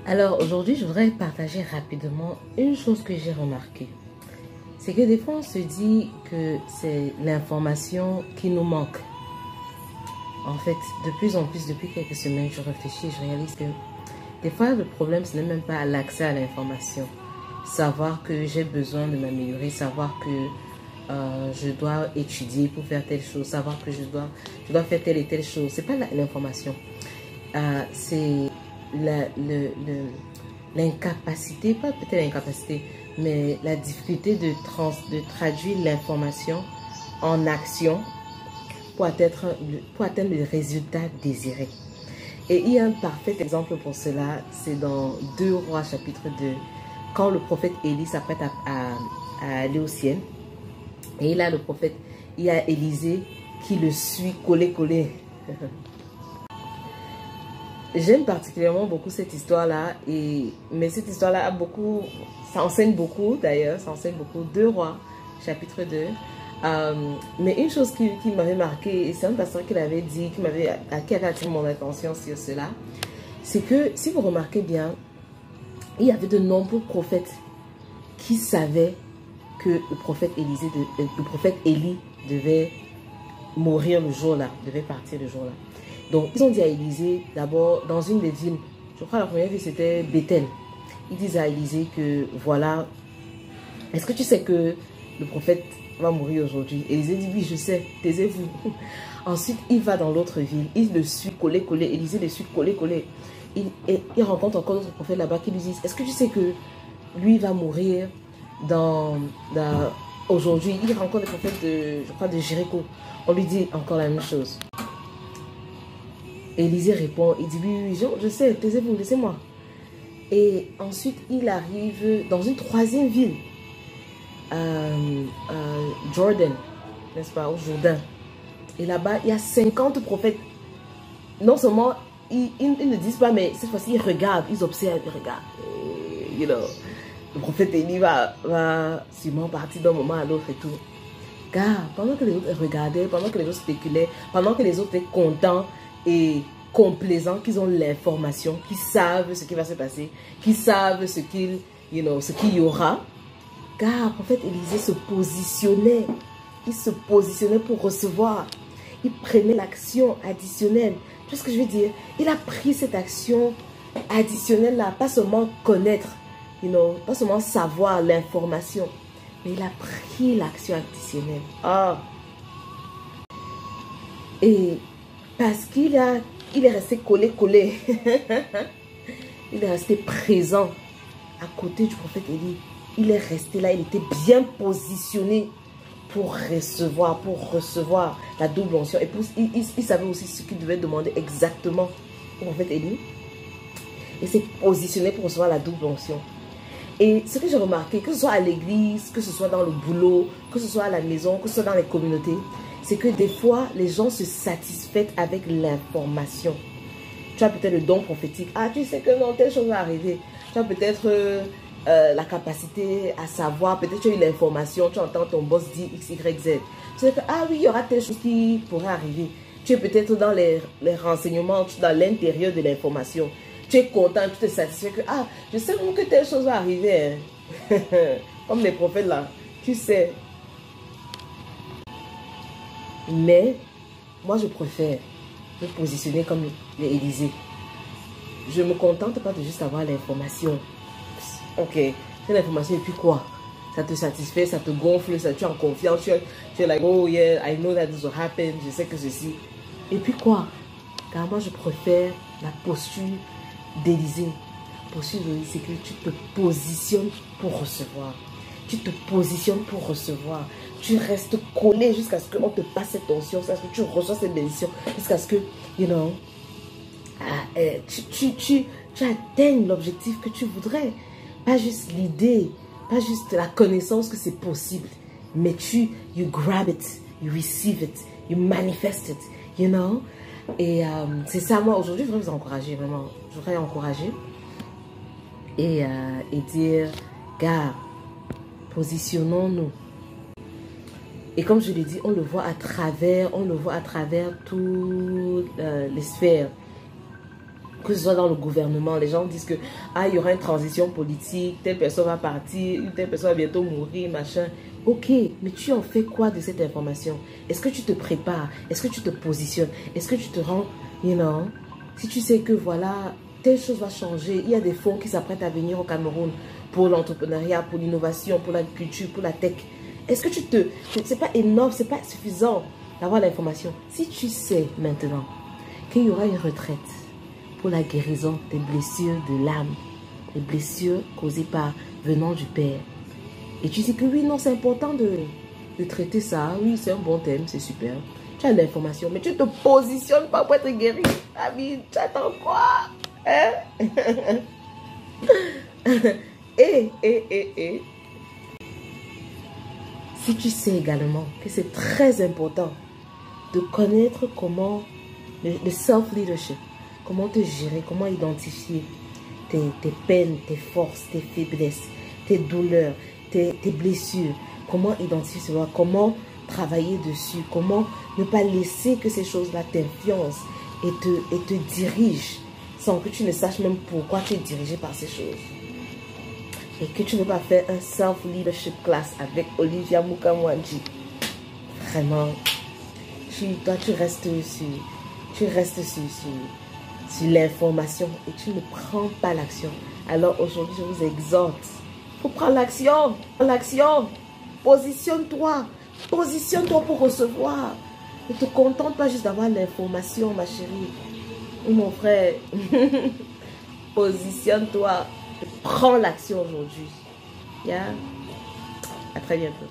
Alors aujourd'hui, je voudrais partager rapidement une chose que j'ai remarquée. C'est que des fois, on se dit que c'est l'information qui nous manque. En fait, de plus en plus, depuis quelques semaines, je réfléchis et je réalise que des fois, le problème, ce n'est même pas l'accès à l'information. Savoir que j'ai besoin de m'améliorer, savoir que je dois étudier pour faire telle chose, savoir que je dois faire telle et telle chose. C'est pas l'information. C'est l'incapacité, pas peut-être l'incapacité, mais la difficulté de traduire l'information en action pour atteindre le résultat désiré. Et il y a un parfait exemple pour cela, c'est dans 2 Rois chapitre 2, quand le prophète Élie s'apprête à aller au ciel. Et là, le prophète, il y a Élisée qui le suit collé. J'aime particulièrement beaucoup cette histoire-là, mais cette histoire-là a beaucoup, ça enseigne beaucoup d'ailleurs, ça enseigne beaucoup. 2 Rois, chapitre 2. Mais une chose qui m'avait marqué, et c'est un pasteur qui l'avait dit, qui avait attiré mon attention sur cela, c'est que si vous remarquez bien, il y avait de nombreux prophètes qui savaient que le prophète Élie devait mourir le jour-là, devait partir le jour-là. Donc, ils ont dit à Élisée, d'abord, dans une des villes, je crois la première ville c'était Bethel. Ils disent à Élisée que, voilà, est-ce que tu sais que le prophète va mourir aujourd'hui? Élisée dit, oui, je sais, taisez-vous. Ensuite, il va dans l'autre ville, il le suit collé. Élisée le suit collé. Il rencontre encore d'autres prophètes là-bas qui lui disent, est-ce que tu sais que lui va mourir aujourd'hui? Il rencontre des prophètes de Jéricho. On lui dit encore la même chose. Élisée répond, il dit, oui, je sais, taisez-vous, laissez-moi. Et ensuite, il arrive dans une 3e ville, Jordan, n'est-ce pas, au Jourdain. Et là-bas, il y a 50 prophètes. Non seulement, ils ne disent pas, mais cette fois-ci, ils regardent, ils observent, ils regardent. Le prophète Élie va sûrement partir d'un moment à l'autre et tout. Car pendant que les autres regardaient, pendant que les autres spéculaient, pendant que les autres étaient contents et complaisants, qu'ils ont l'information, qu'ils savent ce qui va se passer, qu'ils savent ce qu'il y aura. Car le prophète Élisée se positionnait. Il se positionnait pour recevoir. Il prenait l'action additionnelle. Tu vois ce que je veux dire? Il a pris cette action additionnelle-là, pas seulement connaître, pas seulement savoir l'information, mais il a pris l'action additionnelle. Et parce qu'il est resté collé. Il est resté présent à côté du prophète Élie. Il est resté là, il était bien positionné pour recevoir la double onction. Et il savait aussi ce qu'il devait demander exactement au prophète Élie. Il s'est positionné pour recevoir la double onction. Et ce que j'ai remarqué, que ce soit à l'église, que ce soit dans le boulot, que ce soit à la maison, que ce soit dans les communautés, c'est que des fois, les gens se satisfont avec l'information. Tu as peut-être le don prophétique. Ah, tu sais que non, telle chose va arriver. Tu as peut-être la capacité à savoir, peut-être tu as eu l'information, tu entends ton boss dire X, Y, Z. Tu sais que, ah oui, il y aura telle chose qui pourrait arriver. Tu es peut-être dans les renseignements, dans l'intérieur de l'information. Tu es content, tu te satisfais que, ah, je sais que telle chose va arriver. Hein. Comme les prophètes là, tu sais. Mais, moi je préfère me positionner comme Élisée. Je ne me contente pas de juste avoir l'information. Ok, c'est l'information et puis quoi? Ça te satisfait, ça te gonfle, tu es en confiance, tu es like, oh yeah, I know that this will happen, je sais que ceci. Et puis quoi? Car moi je préfère la posture d'Élisée. La posture d'Élisée, c'est que tu te positionnes pour recevoir. Tu te positionnes pour recevoir. Tu restes collé jusqu'à ce qu'on te passe cette onction, jusqu'à ce que tu reçois cette bénédiction, jusqu'à ce que, tu atteignes l'objectif que tu voudrais. Pas juste l'idée, pas juste la connaissance que c'est possible, mais you grab it, you receive it, you manifest it, Et c'est ça, moi, aujourd'hui, je voudrais vous encourager, vraiment. Je voudrais encourager et dire, gars, positionnons-nous. Et comme je l'ai dit, on le voit à travers toutes les sphères. Que ce soit dans le gouvernement, les gens disent que ah, il y aura une transition politique, telle personne va partir, telle personne va bientôt mourir, machin. Ok, mais tu en fais quoi de cette information? Est-ce que tu te prépares? Est-ce que tu te positionnes? Est-ce que tu te rends, you know, si tu sais que voilà, telle chose va changer, il y a des fonds qui s'apprêtent à venir au Cameroun pour l'entrepreneuriat, pour l'innovation, pour l'agriculture, pour la tech. Est-ce que tu te... C'est pas énorme, c'est pas suffisant d'avoir l'information. Si tu sais maintenant qu'il y aura une retraite pour la guérison des blessures de l'âme, des blessures causées par venant du Père, et tu dis que oui, non, c'est important de traiter ça, oui, c'est un bon thème, c'est super. Tu as l'information, mais tu ne te positionnes pas pour être guéri. Ami, tu attends quoi? Hein? Et, si tu sais également que c'est très important de connaître comment, le self-leadership, comment te gérer, comment identifier tes peines, tes forces, tes faiblesses, tes douleurs, tes blessures, comment identifier cela, comment travailler dessus, comment ne pas laisser que ces choses-là t'influencent et te dirigent sans que tu ne saches même pourquoi tu es dirigé par ces choses. Et que tu ne veux pas faire un self-leadership class avec Olivia Mukamwanji. Vraiment, toi tu restes sur l'information et tu ne prends pas l'action. Alors aujourd'hui, je vous exhorte. Il faut prendre l'action. L'action. Positionne-toi. Positionne-toi pour recevoir. Ne te contente pas juste d'avoir l'information, ma chérie. Ou mon frère. Positionne-toi. Prends l'action aujourd'hui. Yeah. À très bientôt.